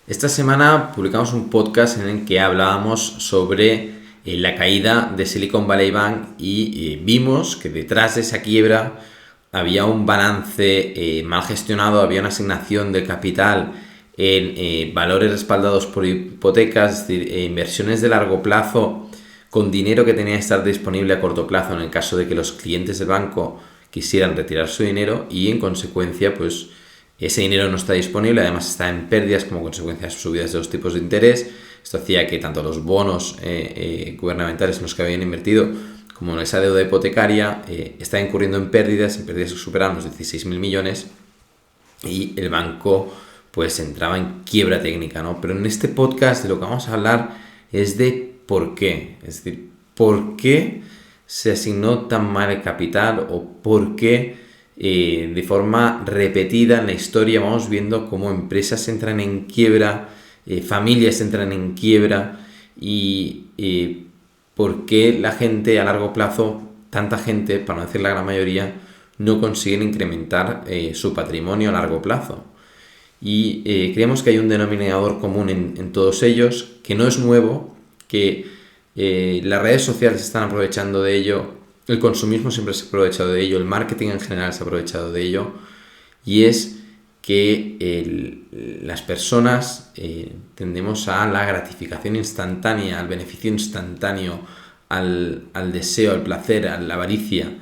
Esta semana publicamos un podcast en el que hablábamos sobre la caída de Silicon Valley Bank y vimos que detrás de esa quiebra había un balance mal gestionado, había una asignación de capital en valores respaldados por hipotecas, es decir, inversiones de largo plazo con dinero que tenía que estar disponible a corto plazo en el caso de que los clientes del banco quisieran retirar su dinero y en consecuencia pues ese dinero no está disponible, además está en pérdidas como consecuencia de subidas de los tipos de interés. Esto hacía que tanto los bonos gubernamentales en los que habían invertido como esa deuda hipotecaria está incurriendo en pérdidas que superan los 16.000 millones y el banco pues entraba en quiebra técnica, ¿no? Pero en este podcast de lo que vamos a hablar es de por qué, es decir, por qué se asignó tan mal el capital o por qué de forma repetida en la historia vamos viendo cómo empresas entran en quiebra, familias entran en quiebra y por qué la gente a largo plazo, tanta gente, para no decir la gran mayoría, no consiguen incrementar su patrimonio a largo plazo. Y creemos que hay un denominador común en todos ellos, que no es nuevo, que las redes sociales se están aprovechando de ello, el consumismo siempre se ha aprovechado de ello, el marketing en general se ha aprovechado de ello, y es que las personas tendemos a la gratificación instantánea, al beneficio instantáneo, al deseo, al placer, a la avaricia,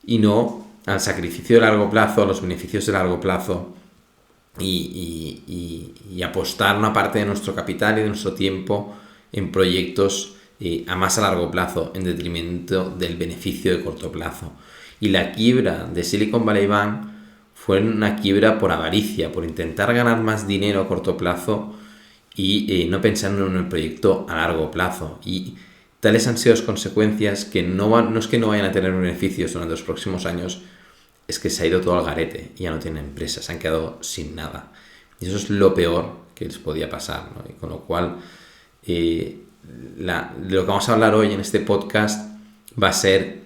y no al sacrificio de largo plazo, a los beneficios de largo plazo, y apostar una parte de nuestro capital y de nuestro tiempo en proyectos a más a largo plazo en detrimento del beneficio de corto plazo. Y la quiebra de Silicon Valley Bank fue una quiebra por avaricia, por intentar ganar más dinero a corto plazo y no pensando en el proyecto a largo plazo. Y tales han sido las consecuencias que no es que no vayan a tener beneficios durante los próximos años, es que se ha ido todo al garete y ya no tienen empresas, se han quedado sin nada. Y eso es lo peor que les podía pasar, ¿no? Y con lo cual, de lo que vamos a hablar hoy en este podcast va a ser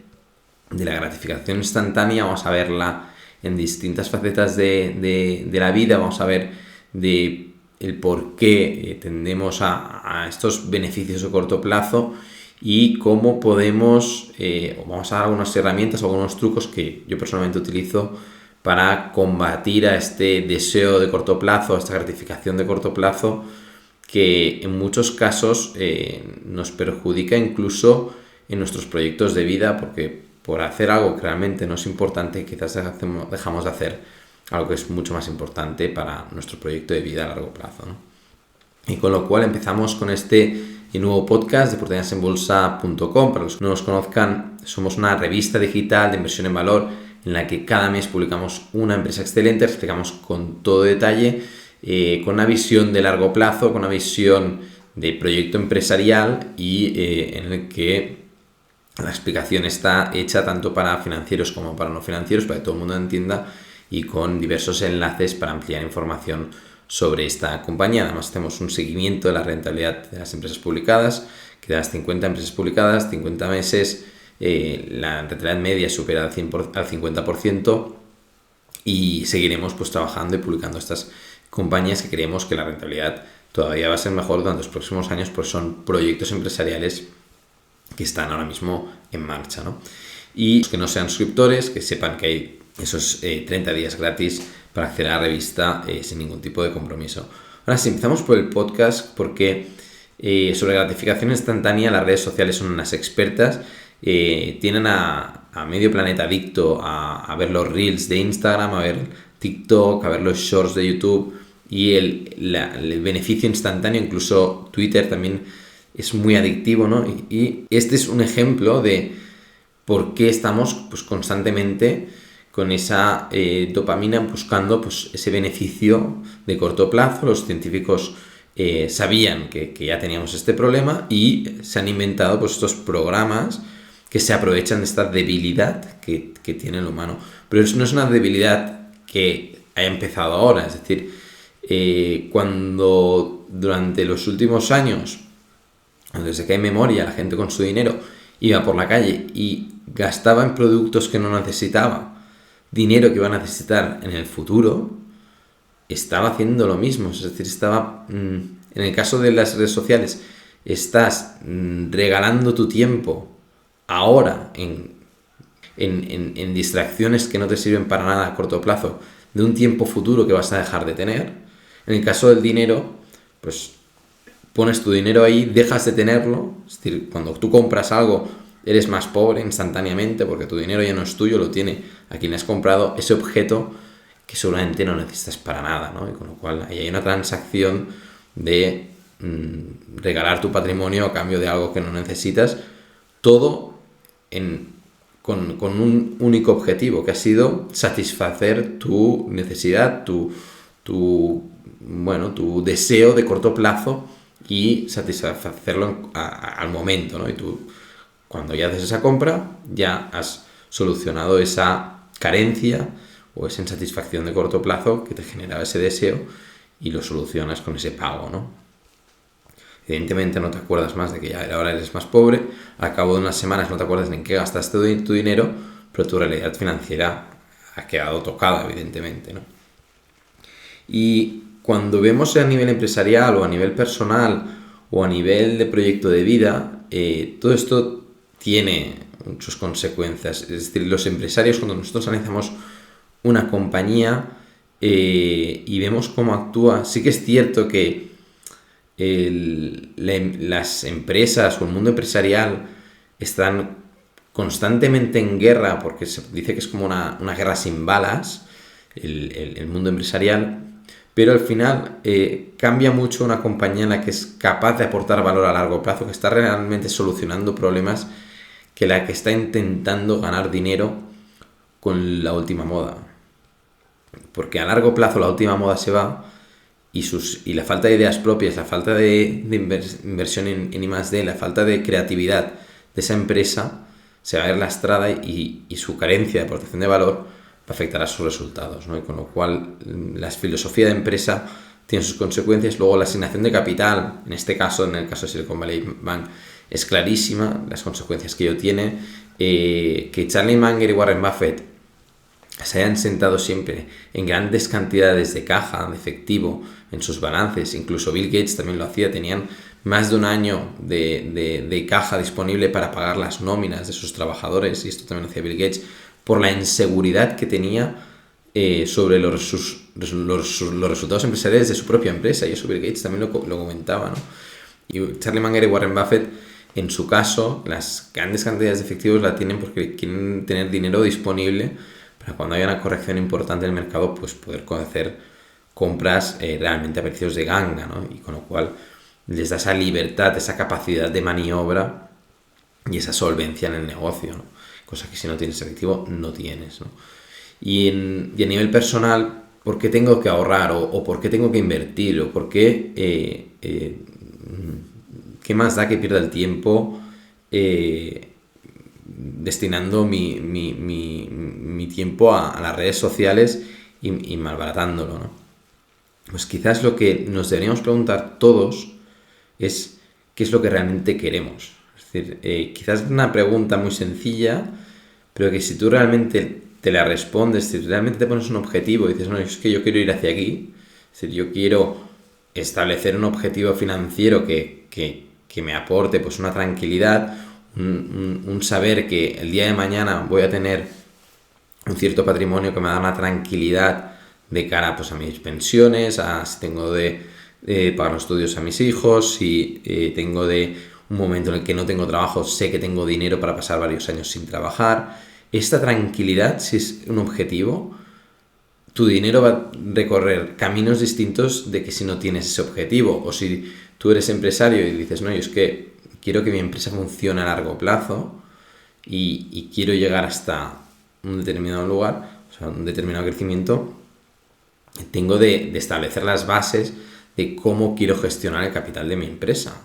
de la gratificación instantánea. Vamos a verla en distintas facetas de la vida, vamos a ver de el por qué tendemos a estos beneficios a corto plazo y cómo podemos, vamos a dar algunas herramientas, algunos trucos que yo personalmente utilizo para combatir a este deseo de corto plazo, a esta gratificación de corto plazo que en muchos casos nos perjudica incluso en nuestros proyectos de vida, porque por hacer algo que realmente no es importante, quizás dejamos de hacer algo que es mucho más importante para nuestro proyecto de vida a largo plazo, ¿no? Y con lo cual empezamos con este nuevo podcast de oportunidadesenbolsa.com. Para los que no nos conozcan, somos una revista digital de inversión en valor en la que cada mes publicamos una empresa excelente, explicamos con todo detalle, con una visión de largo plazo, con una visión de proyecto empresarial y en el que la explicación está hecha tanto para financieros como para no financieros, para que todo el mundo entienda, y con diversos enlaces para ampliar información sobre esta compañía. Además, hacemos un seguimiento de la rentabilidad de las empresas publicadas, que de las 50 empresas publicadas, 50 meses, la rentabilidad media supera al 50%, y seguiremos pues trabajando y publicando estas compañías que creemos que la rentabilidad todavía va a ser mejor durante los próximos años, pues son proyectos empresariales que están ahora mismo en marcha, ¿no? Y los que no sean suscriptores, que sepan que hay esos 30 días gratis para acceder a la revista sin ningún tipo de compromiso. Ahora sí, empezamos por el podcast porque sobre gratificación instantánea las redes sociales son unas expertas. Tienen a medio planeta adicto a ver los reels de Instagram, a ver TikTok, a ver los shorts de YouTube, y el beneficio instantáneo, incluso Twitter también es muy adictivo, ¿no? Y este es un ejemplo de por qué estamos pues constantemente con esa dopamina buscando pues ese beneficio de corto plazo. Los científicos sabían que ya teníamos este problema y se han inventado pues estos programas que se aprovechan de esta debilidad que tiene el humano. Pero no es una debilidad que haya empezado ahora, es decir, cuando durante los últimos años, desde que hay memoria, la gente con su dinero iba por la calle y gastaba en productos que no necesitaba, dinero que iba a necesitar en el futuro, estaba haciendo lo mismo, es decir, en el caso de las redes sociales, estás regalando tu tiempo ahora en distracciones que no te sirven para nada a corto plazo, de un tiempo futuro que vas a dejar de tener. En el caso del dinero, pues pones tu dinero ahí, dejas de tenerlo, es decir, cuando tú compras algo, eres más pobre instantáneamente porque tu dinero ya no es tuyo, lo tiene a quien le has comprado ese objeto que seguramente no necesitas para nada, ¿no? Y con lo cual ahí hay una transacción de regalar tu patrimonio a cambio de algo que no necesitas, todo con un único objetivo, que ha sido satisfacer tu necesidad, tu deseo de corto plazo y satisfacerlo al momento, ¿no? Y tú, cuando ya haces esa compra, ya has solucionado esa carencia o esa insatisfacción de corto plazo que te generaba ese deseo y lo solucionas con ese pago, ¿no? Evidentemente no te acuerdas más de que ya ahora eres más pobre, al cabo de unas semanas no te acuerdas en qué gastaste tu dinero, pero tu realidad financiera ha quedado tocada, evidentemente, ¿no? Y cuando vemos a nivel empresarial o a nivel personal o a nivel de proyecto de vida, todo esto tiene muchas consecuencias. Es decir, los empresarios, cuando nosotros analizamos una compañía y vemos cómo actúa, sí que es cierto que las empresas o el mundo empresarial están constantemente en guerra, porque se dice que es como una guerra sin balas, el mundo empresarial, pero al final cambia mucho una compañía en la que es capaz de aportar valor a largo plazo, que está realmente solucionando problemas, que la que está intentando ganar dinero con la última moda. Porque a largo plazo la última moda se va y la falta de ideas propias, la falta de inversión en I+D, la falta de creatividad de esa empresa se va a ver lastrada y su carencia de aportación de valor va a afectar a sus resultados, ¿no? Y con lo cual la filosofía de empresa tiene sus consecuencias. Luego la asignación de capital, en el caso de Silicon Valley Bank, es clarísima las consecuencias que ello tiene. Que Charlie Munger y Warren Buffett se hayan sentado siempre en grandes cantidades de caja, de efectivo, en sus balances, incluso Bill Gates también lo hacía, tenían más de un año de caja disponible para pagar las nóminas de sus trabajadores, y esto también lo hacía Bill Gates, por la inseguridad que tenía sobre los resultados empresariales de su propia empresa, y eso Bill Gates también lo comentaba, ¿no? Y Charlie Munger y Warren Buffett, en su caso, las grandes cantidades de efectivos la tienen porque quieren tener dinero disponible para cuando haya una corrección importante en el mercado, pues poder hacer compras realmente a precios de ganga, ¿no? Y con lo cual les da esa libertad, esa capacidad de maniobra y esa solvencia en el negocio, ¿no? Cosa que si no tienes efectivo no tienes, ¿no? Y a nivel personal, ¿por qué tengo que ahorrar o por qué tengo que invertir o por qué qué más da que pierda el tiempo destinando mi tiempo a las redes sociales y malbaratándolo, ¿no? Pues quizás lo que nos deberíamos preguntar todos es qué es lo que realmente queremos. Es decir, quizás es una pregunta muy sencilla, pero que si tú realmente te la respondes, si realmente te pones un objetivo y dices, no, es que yo quiero ir hacia aquí, es decir, yo quiero establecer un objetivo financiero que me aporte pues una tranquilidad, un saber que el día de mañana voy a tener un cierto patrimonio que me da una tranquilidad de cara pues a mis pensiones, a si tengo de pagar los estudios a mis hijos, si tengo de un momento en el que no tengo trabajo, sé que tengo dinero para pasar varios años sin trabajar. Esta tranquilidad, si es un objetivo, tu dinero va a recorrer caminos distintos de que si no tienes ese objetivo. O si tú eres empresario y dices, no, yo es que quiero que mi empresa funcione a largo plazo y quiero llegar hasta un determinado lugar, o sea, un determinado crecimiento, tengo de establecer las bases de cómo quiero gestionar el capital de mi empresa.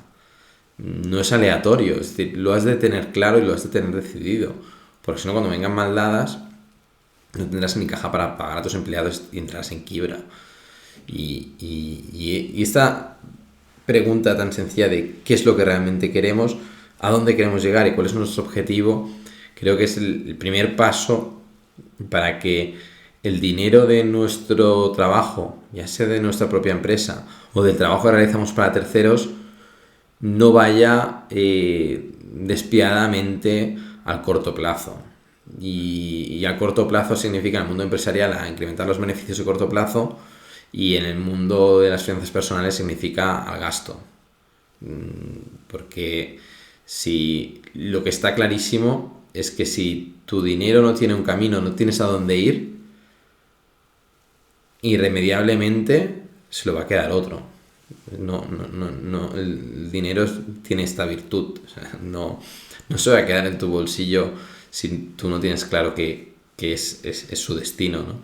No es aleatorio, es decir, lo has de tener claro y lo has de tener decidido, porque si no, cuando vengan mal dadas, no tendrás ni caja para pagar a tus empleados y entrarás en quiebra. Y esta pregunta tan sencilla de qué es lo que realmente queremos, a dónde queremos llegar y cuál es nuestro objetivo, creo que es el primer paso para que el dinero de nuestro trabajo, ya sea de nuestra propia empresa o del trabajo que realizamos para terceros, no vaya despiadadamente al corto plazo. Y a corto plazo significa en el mundo empresarial a incrementar los beneficios de corto plazo, y en el mundo de las finanzas personales significa al gasto. Porque si lo que está clarísimo es que si tu dinero no tiene un camino, no tienes a dónde ir, irremediablemente se lo va a quedar otro. El dinero tiene esta virtud. O sea, no se va a quedar en tu bolsillo si tú no tienes claro que es su destino, ¿no?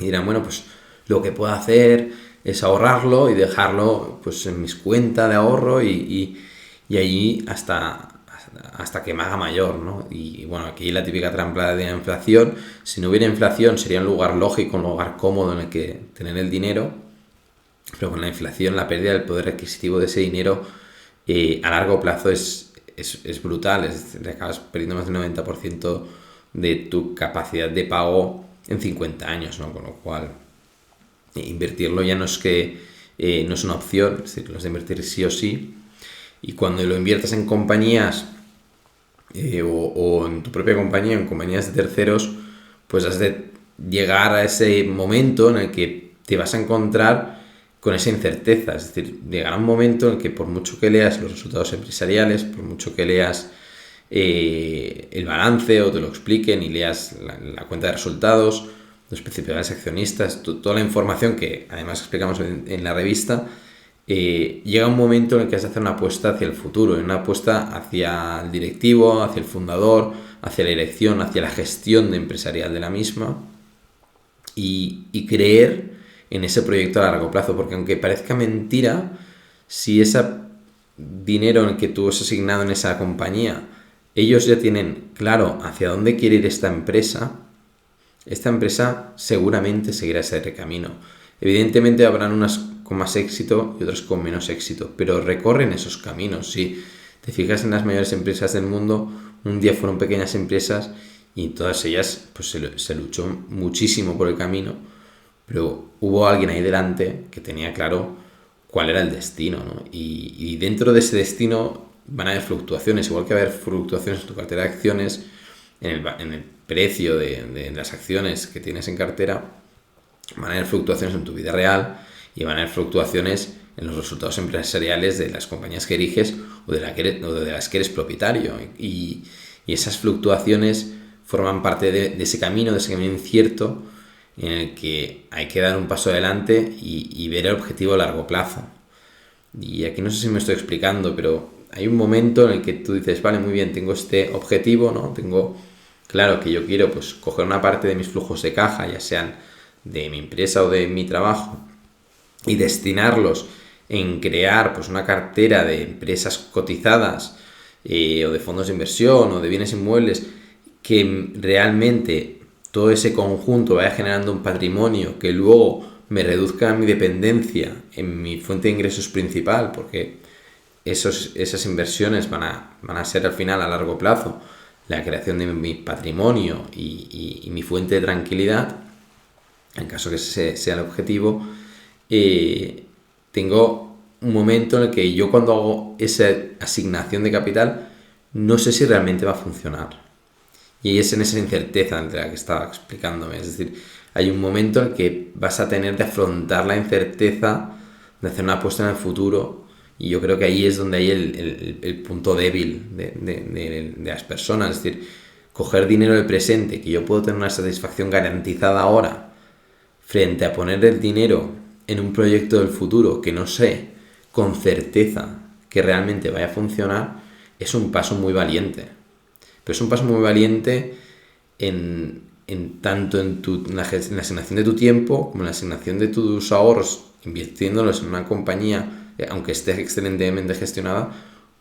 Y dirán, bueno, pues lo que puedo hacer es ahorrarlo y dejarlo pues en mis cuentas de ahorro y allí hasta que me haga mayor, ¿no? Y bueno, aquí la típica trampa de la inflación. Si no hubiera inflación sería un lugar lógico, un lugar cómodo en el que tener el dinero, pero con la inflación la pérdida del poder adquisitivo de ese dinero a largo plazo es brutal. Es decir, acabas perdiendo más del 90% de tu capacidad de pago en 50 años, ¿no? Con lo cual invertirlo ya no es no es una opción, es decir, lo has de invertir sí o sí. Y cuando lo inviertas en compañías o en tu propia compañía, en compañías de terceros, pues has de llegar a ese momento en el que te vas a encontrar con esa incerteza. Es decir, llegará un momento en el que por mucho que leas los resultados empresariales, por mucho que leas el balance o te lo expliquen y leas la cuenta de resultados, los principales accionistas, toda la información que además explicamos en la revista, llega un momento en el que has de hacer una apuesta hacia el futuro, una apuesta hacia el directivo, hacia el fundador, hacia la dirección, hacia la gestión empresarial de la misma, y creer en ese proyecto a largo plazo, porque aunque parezca mentira, si ese dinero en el que tú has asignado en esa compañía, ellos ya tienen claro hacia dónde quiere ir esta empresa seguramente seguirá ese camino. Evidentemente habrán unas con más éxito y otras con menos éxito, pero recorren esos caminos. Si te fijas en las mayores empresas del mundo, un día fueron pequeñas empresas y todas ellas pues se luchó muchísimo por el camino, pero hubo alguien ahí delante que tenía claro cuál era el destino, ¿no? Y dentro de ese destino van a haber fluctuaciones, igual que va a haber fluctuaciones en tu cartera de acciones, en el precio de las acciones que tienes en cartera, van a haber fluctuaciones en tu vida real y van a haber fluctuaciones en los resultados empresariales de las compañías que eriges o de las que eres propietario. Y esas fluctuaciones forman parte de ese camino incierto en el que hay que dar un paso adelante y ver el objetivo a largo plazo. Y aquí no sé si me estoy explicando, pero hay un momento en el que tú dices, vale, muy bien, tengo este objetivo, ¿no? Tengo claro que yo quiero pues coger una parte de mis flujos de caja, ya sean de mi empresa o de mi trabajo, y destinarlos en crear pues una cartera de empresas cotizadas o de fondos de inversión o de bienes inmuebles que realmente todo ese conjunto vaya generando un patrimonio que luego me reduzca mi dependencia en mi fuente de ingresos principal, porque esas inversiones van a ser al final a largo plazo la creación de mi patrimonio y mi fuente de tranquilidad, en caso que ese sea el objetivo. Tengo un momento en el que yo, cuando hago esa asignación de capital, no sé si realmente va a funcionar. Y es en esa incerteza entre la que estaba explicándome. Es decir, hay un momento en el que vas a tener que afrontar la incerteza de hacer una apuesta en el futuro, y yo creo que ahí es donde hay el punto débil de las personas. Es decir, coger dinero del presente, que yo puedo tener una satisfacción garantizada ahora, frente a poner el dinero en un proyecto del futuro que no sé con certeza que realmente vaya a funcionar, es un paso muy valiente. Pero es un paso muy valiente tanto en la asignación de tu tiempo como en la asignación de tus ahorros, invirtiéndolos en una compañía, aunque esté excelentemente gestionada,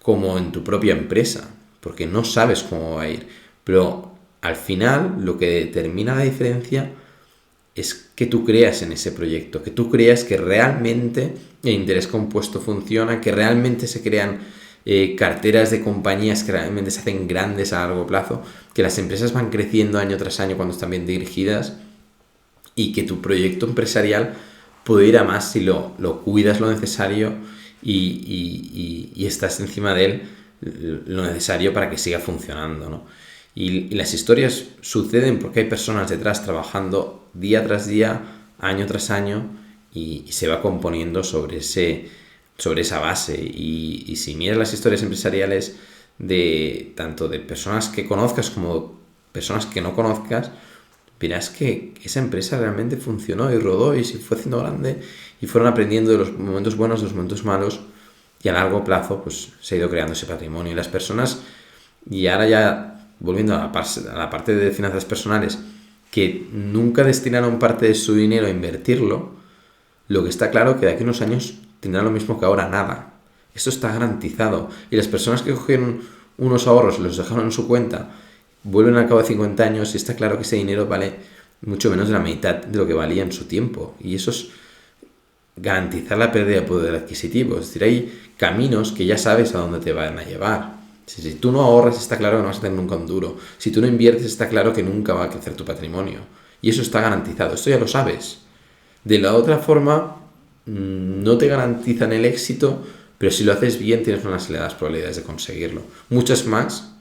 como en tu propia empresa, porque no sabes cómo va a ir. Pero al final lo que determina la diferencia es que tú creas en ese proyecto, que tú creas que realmente el interés compuesto funciona, que realmente se crean carteras de compañías que realmente se hacen grandes a largo plazo, que las empresas van creciendo año tras año cuando están bien dirigidas, y que tu proyecto empresarial puede ir a más si lo cuidas lo necesario y estás encima de él lo necesario para que siga funcionando, ¿no? Y las historias suceden porque hay personas detrás trabajando día tras día, año tras año, y se va componiendo sobre esa base. Y si miras las historias empresariales de tanto de personas que conozcas como personas que no conozcas, verás que esa empresa realmente funcionó y rodó y se fue haciendo grande y fueron aprendiendo de los momentos buenos, de los momentos malos, y a largo plazo pues se ha ido creando ese patrimonio. Y las personas, y ahora ya volviendo a la parte de finanzas personales, que nunca destinaron parte de su dinero a invertirlo, lo que está claro que de aquí a unos años tendrán lo mismo que ahora, nada. Esto está garantizado. Y las personas que cogieron unos ahorros y los dejaron en su cuenta, vuelven al cabo de 50 años y está claro que ese dinero vale mucho menos de la mitad de lo que valía en su tiempo. Y eso es garantizar la pérdida de poder adquisitivo. Es decir, hay caminos que ya sabes a dónde te van a llevar. Si tú no ahorras, está claro que no vas a tener nunca un duro. Si tú no inviertes, está claro que nunca va a crecer tu patrimonio. Y eso está garantizado. Esto ya lo sabes. De la otra forma, no te garantizan el éxito, pero si lo haces bien tienes unas elevadas probabilidades de conseguirlo. Muchas más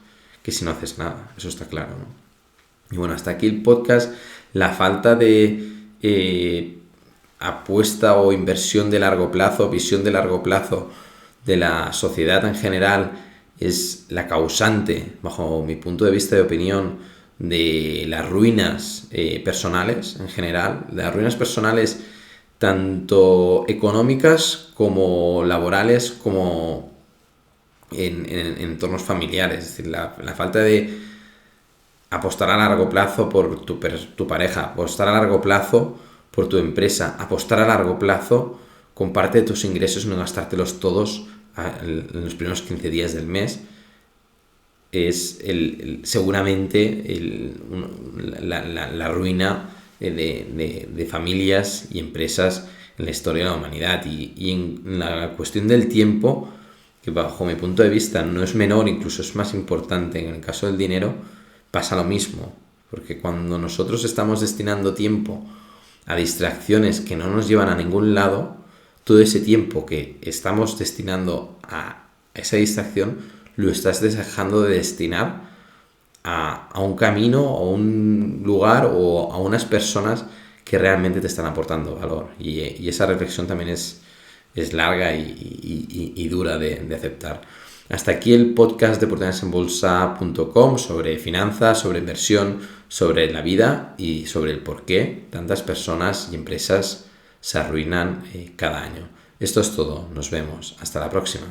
que si no haces nada. Eso está claro, ¿no? Y bueno, hasta aquí el podcast. La falta de apuesta o inversión de largo plazo, visión de largo plazo de la sociedad en general es la causante, bajo mi punto de vista y opinión, de las ruinas personales en general, de las ruinas personales tanto económicas como laborales como en entornos familiares. Es decir, la falta de apostar a largo plazo por tu pareja, apostar a largo plazo por tu empresa, apostar a largo plazo con parte de tus ingresos y no gastártelos todos en los primeros 15 días del mes, es seguramente la ruina de familias y empresas en la historia de la humanidad. Y en la cuestión del tiempo, que bajo mi punto de vista no es menor, incluso es más importante en el caso del dinero, pasa lo mismo. Porque cuando nosotros estamos destinando tiempo a distracciones que no nos llevan a ningún lado, todo ese tiempo que estamos destinando a esa distracción lo estás dejando de destinar a un camino o un lugar o a unas personas que realmente te están aportando valor. Y esa reflexión también es larga y dura de aceptar. Hasta aquí el podcast de oportunidadesenbolsa.com sobre finanzas, sobre inversión, sobre la vida y sobre el por qué tantas personas y empresas se arruinan cada año. Esto es todo. Nos vemos. Hasta la próxima.